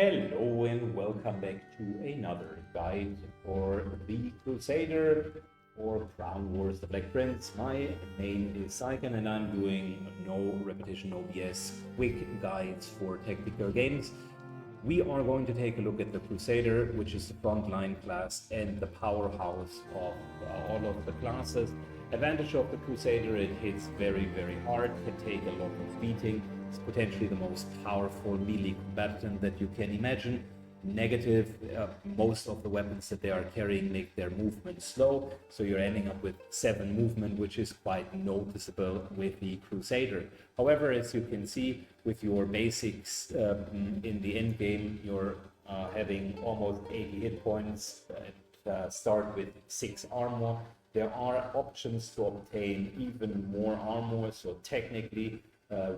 Hello and welcome back to another guide for the Crusader or Crown Wars the Black Prince. My name is Saiken and I'm doing no repetition, no BS, quick guides for tactical games. We are going to take a look at the Crusader, which is the frontline class and the powerhouse of all of the classes. Advantage of the Crusader, it hits very hard, can take a lot of beating. It's potentially the most powerful melee combatant that you can imagine. Negative, most of the weapons that they are carrying make their movement slow, so you're ending up with 7 movement, which is quite noticeable with the Crusader. However, as you can see, with your basics in the end game, you're having almost 80 hit points and start with 6 armor. There are options to obtain even more armor, so technically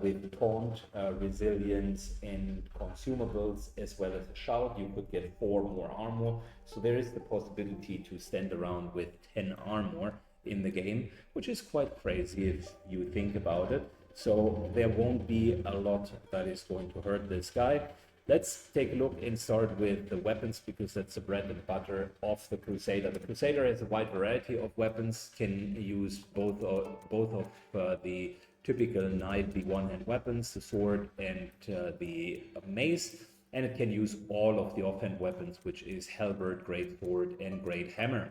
with taunt, resilience and consumables as well as a shout, you could get 4 more armor. So there is the possibility to stand around with 10 armor in the game, which is quite crazy if you think about it. So there won't be a lot that is going to hurt this guy. Let's take a look and start with the weapons, because that's the bread and butter of the Crusader. The Crusader has a wide variety of weapons, can use both of the typical knightly one-hand weapons, the sword and the mace, and it can use all of the offhand weapons, which is halberd, greatsword and great hammer.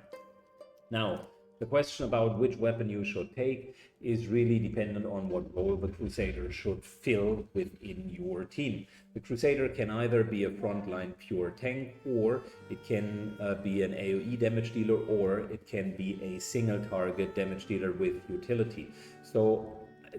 Now, the question about which weapon you should take is really dependent on what role the Crusader should fill within your team. The Crusader can either be a frontline pure tank, or it can be an AoE damage dealer, or it can be a single target damage dealer with utility. So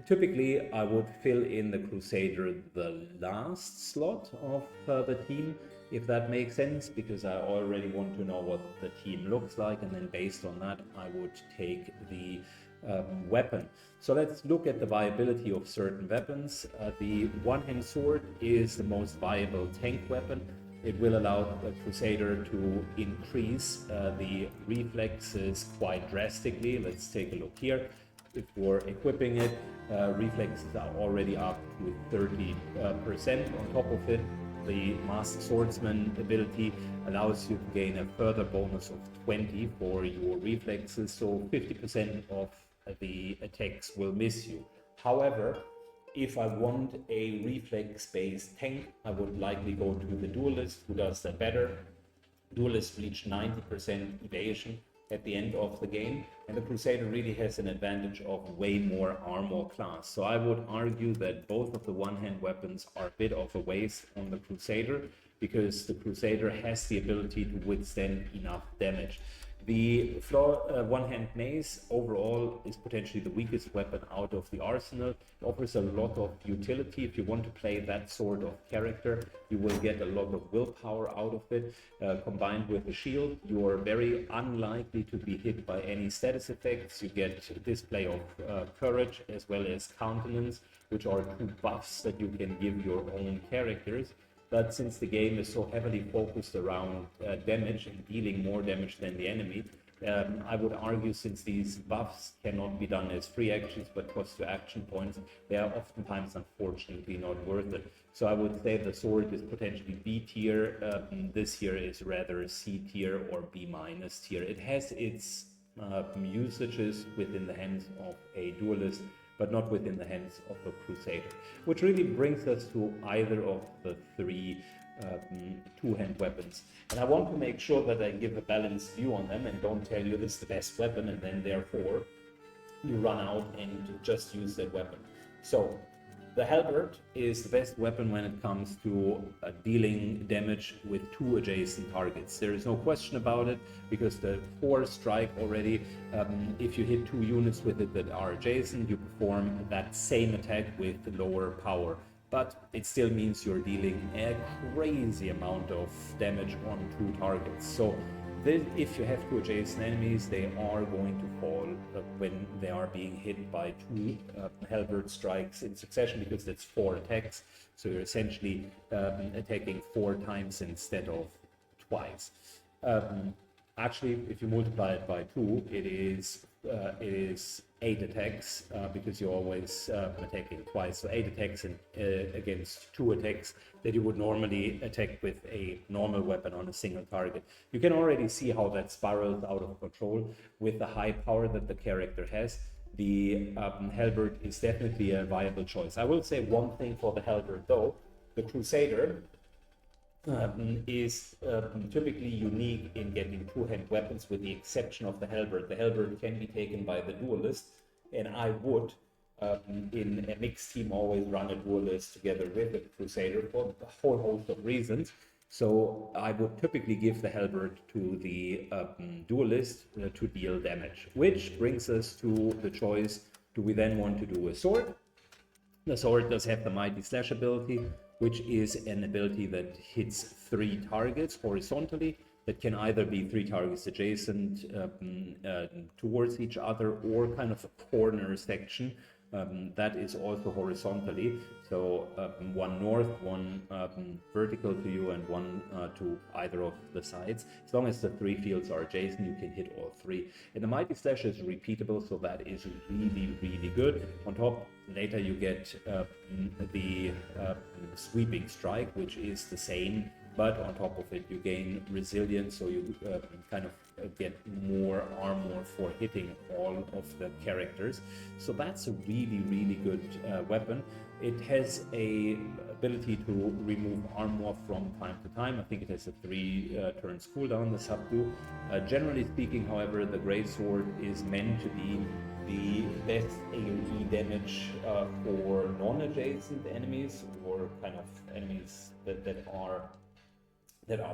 typically I would fill in the Crusader the last slot of the team, if that makes sense, because I already want to know what the team looks like, and then based on that I would take the weapon. So let's look at the viability of certain weapons. The one-hand sword is the most viable tank weapon. It will allow the Crusader to increase the reflexes quite drastically. Let's take a look here. If we're equipping it, reflexes are already up to 30%. On top of it, the Masked Swordsman ability allows you to gain a further bonus of 20 for your reflexes, so 50% of the attacks will miss you. However, if I want a reflex-based tank, I would likely go to the Duelist, who does that better. Duelist reach 90% evasion at the end of the game, and the Crusader really has an advantage of way more armor class. So I would argue that both of the one-hand weapons are a bit of a waste on the Crusader, because the Crusader has the ability to withstand enough damage. The one-hand mace overall is potentially the weakest weapon out of the arsenal. It offers a lot of utility. If you want to play that sort of character, you will get a lot of willpower out of it. Combined with the shield, you are very unlikely to be hit by any status effects. You get display of courage as well as countenance, which are 2 buffs that you can give your own characters. But since the game is so heavily focused around damage and dealing more damage than the enemy, I would argue, since these buffs cannot be done as free actions but cost you action points, they are oftentimes unfortunately not worth it. So I would say the sword is potentially B tier, this here is rather C tier or B minus tier. It has its usages within the hands of a duelist, but not within the hands of the Crusader. Which really brings us to either of the 3 two-hand weapons. And I want to make sure that I give a balanced view on them and don't tell you this is the best weapon and then therefore you run out and just use that weapon. So the halberd is the best weapon when it comes to dealing damage with 2 adjacent targets. There is no question about it, because the 4 strike already, if you hit 2 units with it that are adjacent, you perform that same attack with lower power. But it still means you're dealing a crazy amount of damage on 2 targets. So if you have 2 adjacent enemies, they are going to fall when they are being hit by 2 halberd strikes in succession, because that's 4 attacks. So you're essentially attacking 4 times instead of twice. Actually, if you multiply it by 2, it is 8 attacks because you're always attacking twice. So 8 attacks against 2 attacks that you would normally attack with a normal weapon on a single target. You can already see how that spirals out of control with the high power that the character has. The halberd is definitely a viable choice. I will say one thing for the halberd though. The Crusader is typically unique in getting two-hand weapons with the exception of the halberd. The halberd can be taken by the duelist, and I would, in a mixed team, always run a duelist together with the Crusader for a whole host of reasons. So I would typically give the halberd to the duelist to deal damage, which brings us to the choice, do we then want to do a sword? The sword does have the Mighty Slash ability, which is an ability that hits 3 targets horizontally. That can either be 3 targets adjacent towards each other, or kind of a corner section that is also horizontally. So one north, one vertical to you, and one to either of the sides. As long as the 3 fields are adjacent, you can hit all 3. And the Mighty Slash is repeatable, so that is really, really good. On top, later you get the Sweeping Strike, which is the same, but on top of it you gain resilience, so you kind of get more armor for hitting all of the characters. So that's a really, really good weapon. It has a ability to remove armor from time to time. I think it has a 3 turns cooldown, the subdue. Generally speaking, however, the Greatsword is meant to be the best AoE damage for non-adjacent enemies, or kind of enemies that are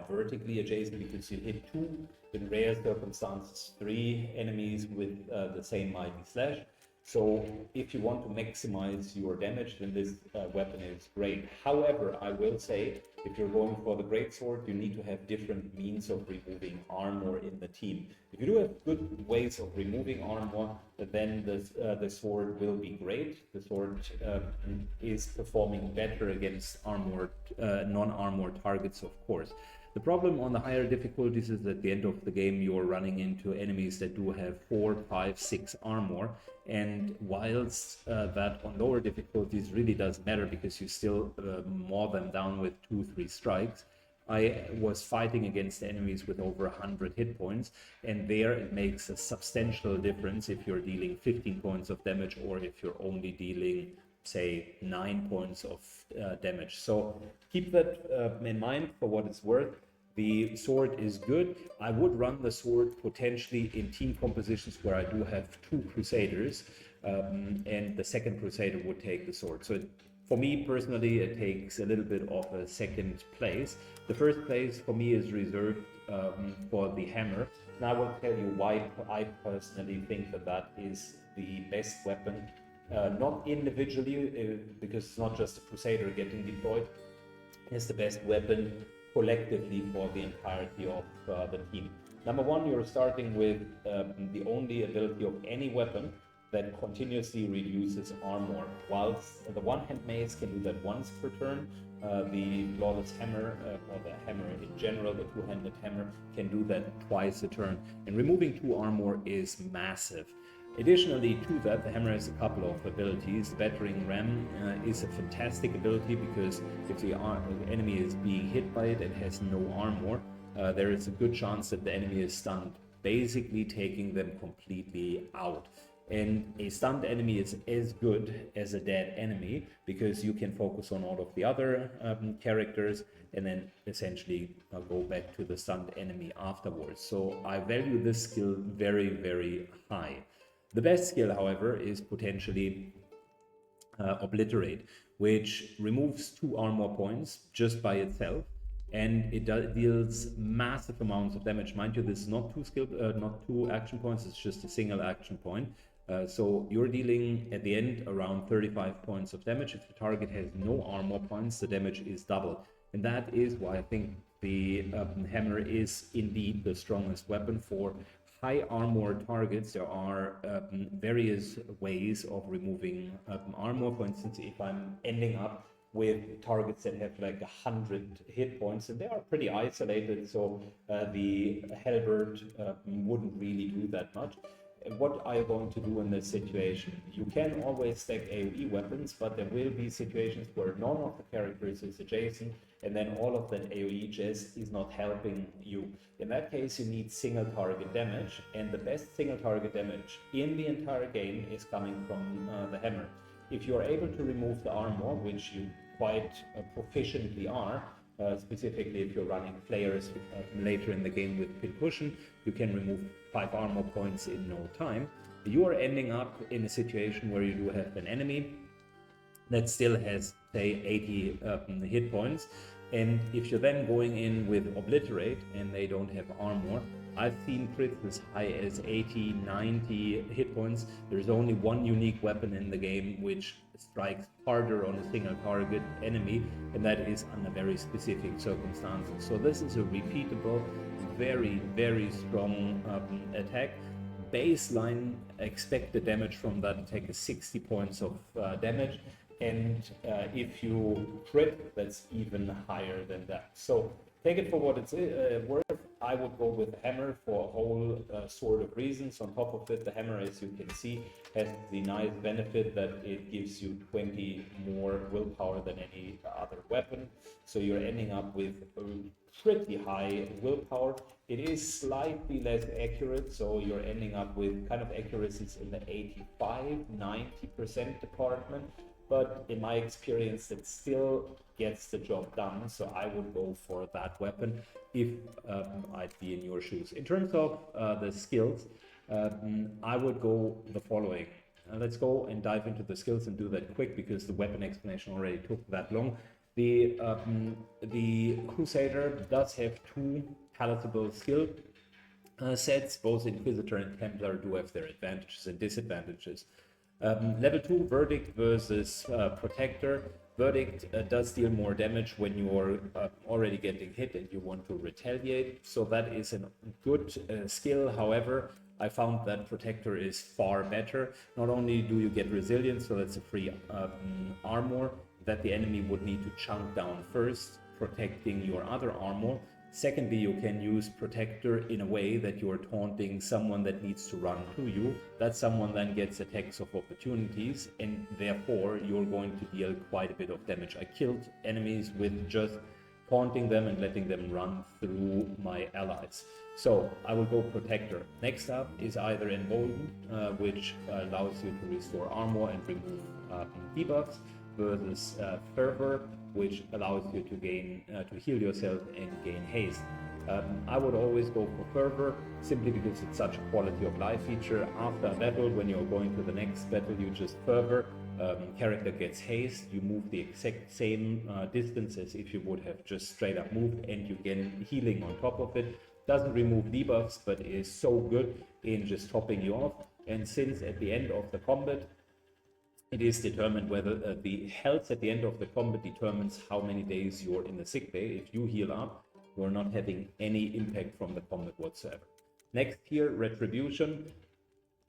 vertically adjacent, because you hit 2, in rare circumstances 3 enemies with the same Mighty Slash. So if you want to maximize your damage, then this weapon is great. However, I will say, if you're going for the Greatsword, you need to have different means of removing armor in the team. If you do have good ways of removing armor, then the sword will be great. The sword is performing better against armored, non-armored targets, of course. The problem on the higher difficulties is at the end of the game you're running into enemies that do have 4, 5, 6 armor, and whilst that on lower difficulties really does matter because you still mow them down with 2, 3 strikes, I was fighting against enemies with over 100 hit points, and there it makes a substantial difference if you're dealing 15 points of damage or if you're only dealing, say, 9 points of damage. So keep that in mind for what it's worth. The sword is good. I would run the sword potentially in team compositions where I do have 2 Crusaders, and the second Crusader would take the sword. So for me personally, it takes a little bit of a second place. The first place for me is reserved for the hammer. And I will tell you why I personally think that is the best weapon. Not individually, because it's not just a Crusader getting deployed. It's the best weapon collectively for the entirety of the team. Number one, you're starting with the only ability of any weapon that continuously reduces armor. Whilst the one-hand mace can do that once per turn, the flawless hammer, or the hammer in general, the two-handed hammer, can do that twice a turn. And removing 2 armor is massive. Additionally to that, the hammer has a couple of abilities. Battering Ram is a fantastic ability because if the enemy is being hit by it and has no armor, there is a good chance that the enemy is stunned, basically taking them completely out. And a stunned enemy is as good as a dead enemy because you can focus on all of the other characters and then essentially go back to the stunned enemy afterwards. So I value this skill very, very high. The best skill, however, is potentially Obliterate, which removes 2 armor points just by itself, and it deals massive amounts of damage. Mind you, this is not 2 action points, it's just a single action point. So you're dealing at the end around 35 points of damage. If the target has no armor points, the damage is double. And that is why I think the hammer is indeed the strongest weapon for high armored targets. There are various ways of removing armor. For instance, if I'm ending up with targets that have like 100 hit points, and they are pretty isolated, so the halberd wouldn't really do that much. what are you going to do in this situation? You can always stack AoE weapons, but there will be situations where none of the characters is adjacent, and then all of that AoE just is not helping you. In that case, you need single target damage, and the best single target damage in the entire game is coming from the hammer. If you are able to remove the armor, which you quite proficiently are, specifically if you're running flayers later in the game with pin cushion, you can remove 5 armor points in no time. You are ending up in a situation where you do have an enemy that still has, say, 80 hit points, and if you're then going in with obliterate and they don't have armor, I've seen crits as high as 80, 90 hit points. There's only one unique weapon in the game which strikes harder on a single target enemy, and that is under very specific circumstances. So this is a repeatable, very, very strong attack. Baseline expected damage from that attack is 60 points of damage, and if you crit, that's even higher than that. So take it for what it's worth. I would go with the hammer for a whole sort of reasons. On top of it, the hammer, as you can see, has the nice benefit that it gives you 20 more willpower than any other weapon. So you're ending up with a pretty high willpower. It is slightly less accurate, so you're ending up with kind of accuracies in the 85-90% department. But in my experience, it still gets the job done, so I would go for that weapon if I'd be in your shoes. In terms of the skills, I would go the following. Let's go and dive into the skills and do that quick because the weapon explanation already took that long. The Crusader does have 2 palatable skill sets. Both Inquisitor and Templar do have their advantages and disadvantages. Level 2, Verdict versus Protector. Verdict does deal more damage when you're already getting hit and you want to retaliate, so that is a good skill. However, I found that Protector is far better. Not only do you get resilience, so that's a free armor that the enemy would need to chunk down first, protecting your other armor. Secondly, you can use Protector in a way that you're taunting someone that needs to run to you. That someone then gets attacks of opportunities, and therefore you're going to deal quite a bit of damage. I killed enemies with just taunting them and letting them run through my allies. So I will go Protector. Next up is either Emboldened, which allows you to restore armor and remove debuffs, versus Fervor, which allows you to gain to heal yourself and gain haste. I would always go for Fervor simply because it's such a quality of life feature. After a battle, when you're going to the next battle, you just Fervor. Character gets haste, you move the exact same distance as if you would have just straight up moved, and you get healing on top of it. Doesn't remove debuffs, but is so good in just topping you off. And since at the end of the combat, it is determined whether the health at the end of the combat determines how many days you're in the sick bay. If you heal up, you're not having any impact from the combat whatsoever. Next here, Retribution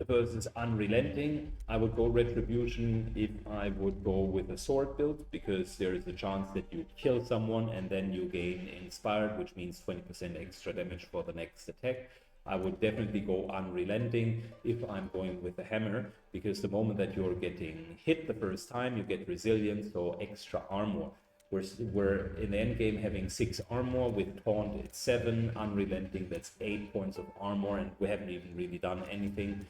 versus Unrelenting. I would go Retribution if I would go with a sword build, because there is a chance that you kill someone and then you gain Inspired, which means 20% extra damage for the next attack. I would definitely go Unrelenting if I'm going with the hammer, because the moment that you're getting hit the first time, you get resilience, so extra armor. We're in the end game having 6 armor, with taunt it's 7, Unrelenting that's 8 points of armor, and we haven't even really done anything.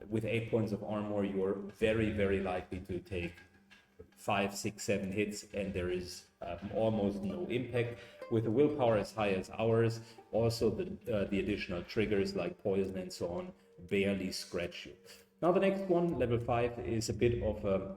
With 8 points of armor, you're very, very likely to take 5, 6, 7 hits, and there is almost no impact. With a willpower as high as ours, also the additional triggers like poison and so on barely scratch you. Now the next one, level 5, is a bit of a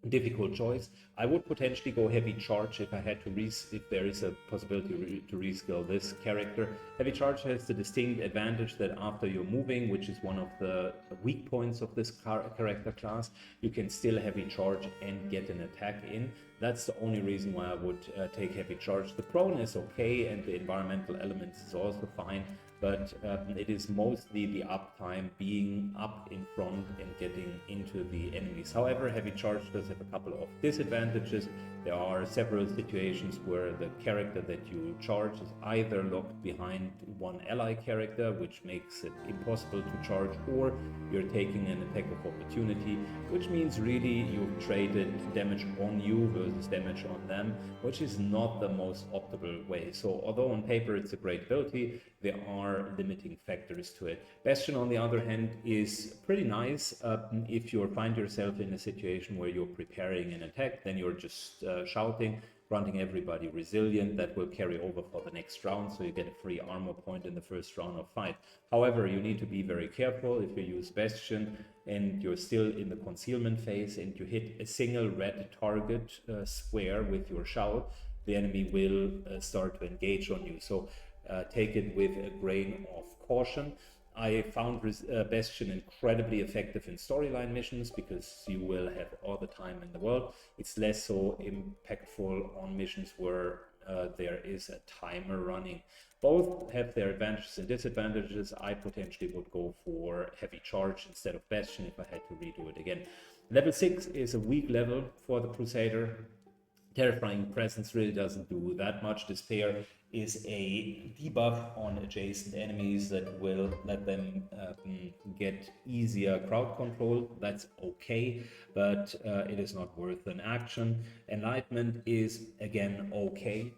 difficult choice. I would potentially go Heavy Charge if I had to if there is a possibility to reskill this character. Heavy Charge has the distinct advantage that after you're moving, which is one of the weak points of this character class, you can still Heavy Charge and get an attack in. That's the only reason why I would take Heavy Charge. The prone is okay, and the environmental elements is also fine. but it is mostly the uptime being up in front and getting into the enemies. However, heavy charge does have a couple of disadvantages. There are several situations where the character that you charge is either locked behind one ally character, which makes it impossible to charge, or you're taking an attack of opportunity, which means really you've traded damage on you versus damage on them, which is not the most optimal way. So although on paper it's a great ability, there are limiting factors to it. Bastion, on the other hand, is pretty nice. If you find yourself in a situation where you're preparing an attack, then you're just shouting, granting everybody resilient. That will carry over for the next round, so you get a free armor point in the first round of fight. However, you need to be very careful if you use Bastion and you're still in the concealment phase and you hit a single red target square with your shout, the enemy will start to engage on you. So take it with a grain of caution. I found Bastion incredibly effective in storyline missions because you will have all the time in the world. It's less so impactful on missions where there is a timer running. Both have their advantages and disadvantages. I potentially would go for heavy charge instead of Bastion if I had to redo it again. Level 6 is a weak level for the Crusader. Terrifying Presence really doesn't do that much. Despair is a debuff on adjacent enemies that will let them get easier crowd control. That's okay, but it is not worth an action. Enlightenment is again okay.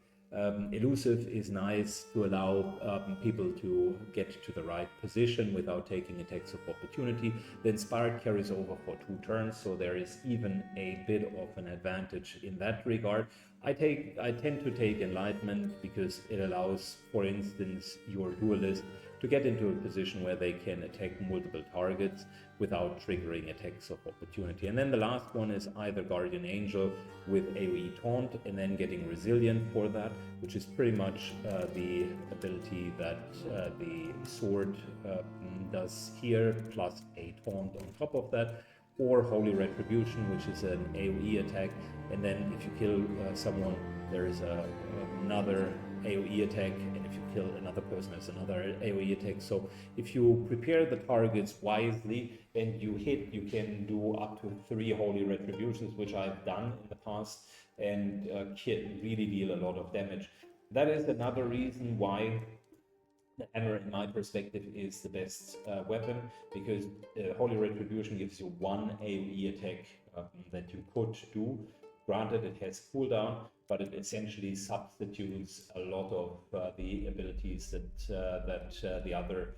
Elusive is nice to allow people to get to the right position without taking attacks of opportunity. The Inspired carries over for 2 turns, so there is even a bit of an advantage in that regard. I tend to take Enlightenment because it allows, for instance, your duelist to get into a position where they can attack multiple targets without triggering attacks of opportunity. And then the last one is either Guardian Angel with AoE Taunt and then getting Resilient for that, which is pretty much the ability that the sword does here, plus a Taunt on top of that, or Holy Retribution, which is an AoE attack, and then if you kill someone, there is another AoE attack, and if you kill another person, there's another AoE attack. So if you prepare the targets wisely and you hit, you can do up to 3 Holy Retributions, which I've done in the past, and really deal a lot of damage. That is another reason why the hammer, in my perspective, is the best weapon, because Holy Retribution gives you 1 AoE attack that you could do. Granted, it has cooldown, but it essentially substitutes a lot of the abilities that the other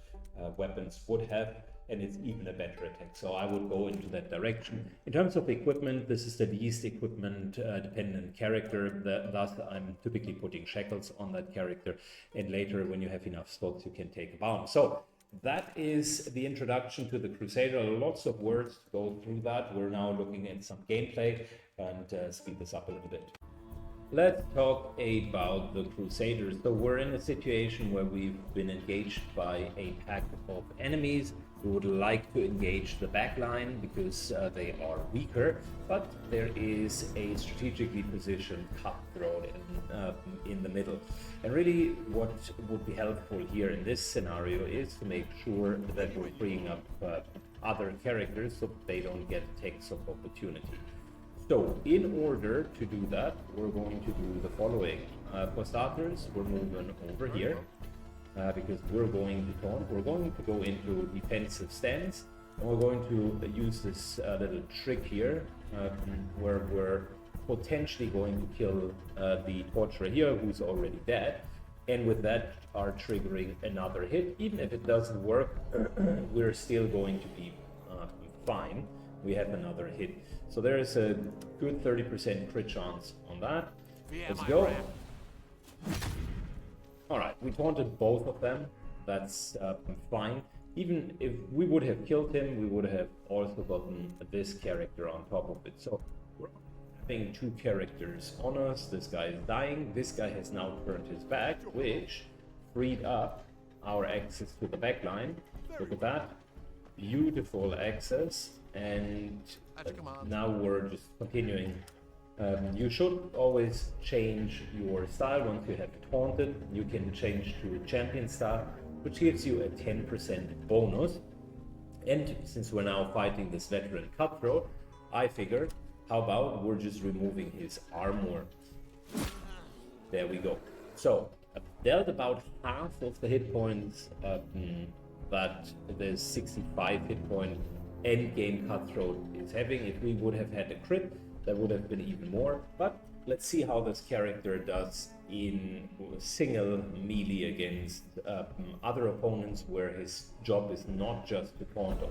weapons would have, and it's even a better attack. So I would go into that direction. In terms of equipment, this is the least equipment dependent character. Thus, I'm typically putting shackles on that character, and later when you have enough slots, you can take a bound. So that is the introduction to the Crusader. Lots of words to go through that. We're now looking at some gameplay and speed this up a little bit. Let's talk about the Crusaders. So we're in a situation where we've been engaged by a pack of enemies. We would like to engage the backline because they are weaker, but there is a strategically positioned cutthroat in the middle. And really what would be helpful here in this scenario is to make sure that we're freeing up other characters so they don't get attacks of opportunity. So in order to do that, we're going to do the following. For starters, we're moving over here because we're going to taunt. We're going to go into defensive stance, and we're going to use this little trick here where we're potentially going to kill the torturer here, who's already dead, and with that are triggering another hit. Even if it doesn't work, we're still going to be fine. We have another hit. So there is a good 30% crit chance on that. Let's go. Alright, we taunted both of them. That's fine. Even if we would have killed him, we would have also gotten this character on top of it. So we're having 2 characters on us. This guy is dying. This guy has now turned his back, which freed up our access to the backline. Look at that. Beautiful access. And now we're just continuing. You should always change your style once you have taunted. You can change to champion style, which gives you a 10% bonus. And since we're now fighting this veteran cutthroat, I figured, how about we're just removing his armor. There we go. So I've dealt about half of the hit points that the 65 hit point endgame cutthroat is having. If we would have had a crit, that would have been even more. But let's see how this character does in single melee against other opponents where his job is not just to taunt them.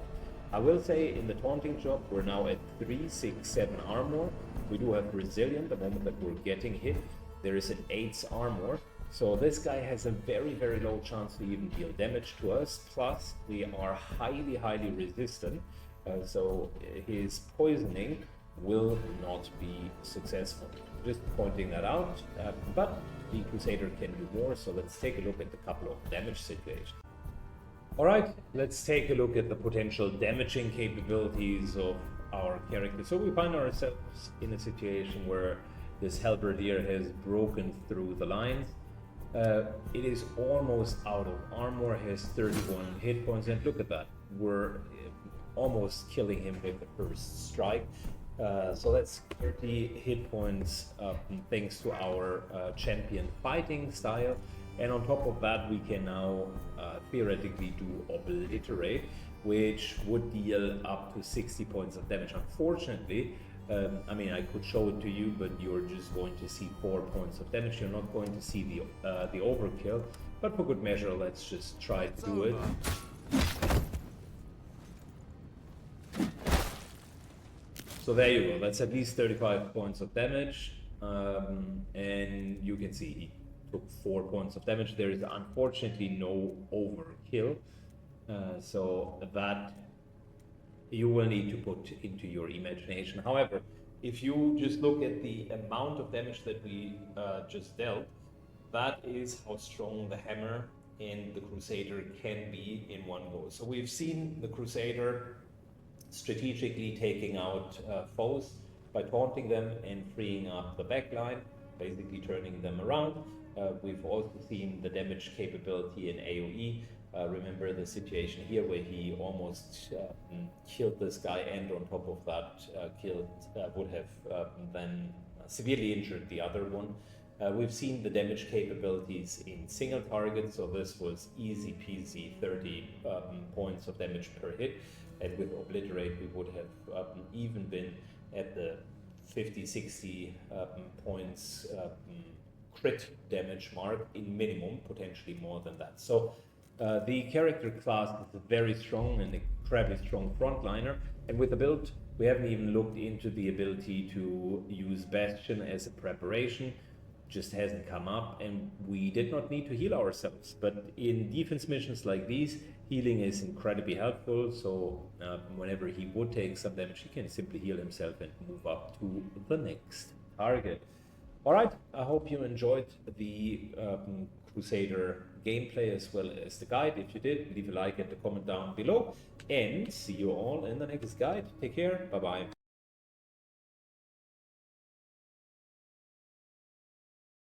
I will say in the taunting job, we're now at 3, 6, 7 armor. We do have resilient the moment that we're getting hit. There is an 8's armor. So this guy has a very, very low chance to even deal damage to us. Plus, we are highly, highly resistant. So his poisoning will not be successful. Just pointing that out. But the Crusader can do more. So let's take a look at a couple of damage situations. Alright, let's take a look at the potential damaging capabilities of our character. So we find ourselves in a situation where this halberdier has broken through the lines. It is almost out of armor, has 31 hit points, and look at that. We're almost killing him with the first strike. So that's 30 hit points thanks to our champion fighting style. And on top of that, we can now theoretically do obliterate, which would deal up to 60 points of damage. Unfortunately, I mean, I could show it to you, but you're just going to see 4 points of damage. You're not going to see the overkill. But for good measure, let's just try to do it. So there you go. That's at least 35 points of damage, and you can see he took 4 points of damage. There is unfortunately no overkill, so that you will need to put into your imagination. However, if you just look at the amount of damage that we just dealt, that is how strong the hammer and the Crusader can be in one go. So we've seen the Crusader strategically taking out foes by taunting them and freeing up the backline, basically turning them around. We've also seen the damage capability in AoE. Remember the situation here where he almost killed this guy, and on top of that would have then severely injured the other one. We've seen the damage capabilities in single target, so this was easy peasy 30 points of damage per hit, and with obliterate we would have even been at the 50-60 points crit damage mark in minimum, potentially more than that. So the character class is a very strong and incredibly strong frontliner, and with the build we haven't even looked into the ability to use Bastion as a preparation. Just hasn't come up, and we did not need to heal ourselves. But in defense missions like these, healing is incredibly helpful, so whenever he would take some damage, he can simply heal himself and move up to the next target. Alright, I hope you enjoyed the Crusader gameplay as well as the guide. If you did, leave a like and a comment down below, and see you all in the next guide. Take care, bye bye.